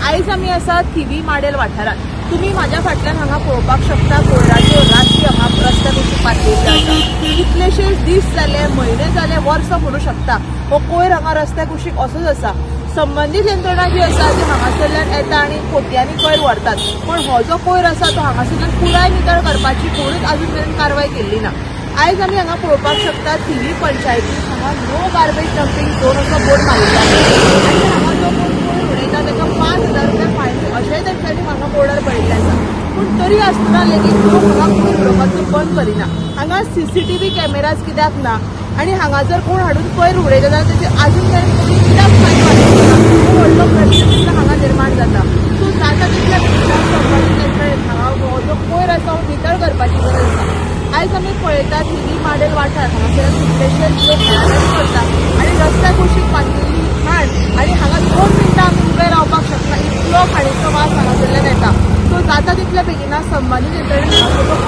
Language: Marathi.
आयज आमी आसा थिवी माडेल वाठारात। तुम्ही माझ्या फाटल्यान हांगा पळोवपाक शकता कोयराच्यो राशी हांगा रस्त्याक अशी पातळिल्ल्यो आसा। कितलेशेच दीस जाले, म्हयने जाले, वर्सां म्हणू शकता हो कोयर हांगा रस्त्याक कुशीक असोच आसा। संबंधीत यंत्रणा जी आसा ती हांगासरल्यान येता आनी पोतयांनी कोयर व्हरतात, पण हो जो कोयर आसा तो हांगासरल्यान पुराय नितळ करपाची कोणूच अजून मेरेन कारवाय केल्ली ना। आयज आमी हांगा पळोवपाक शकता थिवी पंचायतीन हांगा नो गार्बेज डंपिंग झोन असो बोर्ड मारिल्लो आसा आनी हांगा जो कोण कोयर उडयता ताका 5,000 रुपया फायन अशेंय तांच्यांनी हांगा बोर्डार बरयल्लें आसा। पूण तरी आसतना लेगीत लोक हांगा कोयर उडोवपाचो बंद करिना। हांगा CCTV कॅमेराज कित्याक ना आनी हांगा जर कोण हाडून कोयर उडयता जाल्यार ताचे आजून मेरेन कोणी कित्याक फायन मारिल्लो ना हो व्हडलो प्रश्न सुद्दां हांगा निर्माण जाता। सो जाता तितल्या बेगीन संबंदीत यंत्रणेन हांगा हो जो कोयर आसा हो नितळ करपाची गरज आसा। आयज आमी पळयता थिवी माडेल वाठार हांगासर कितलेशेच लोक हॅरास करता आनी रस्त्या कुशीक पातळिल्ली घाण आनी हांगा 2 मिनटां आमी उबे रावपाक शकना, इतलो घाणीचो वास हांगासरल्यान येता। सो जाता तितल्या बेगिना संबंदीत यंत्रणेन हांगा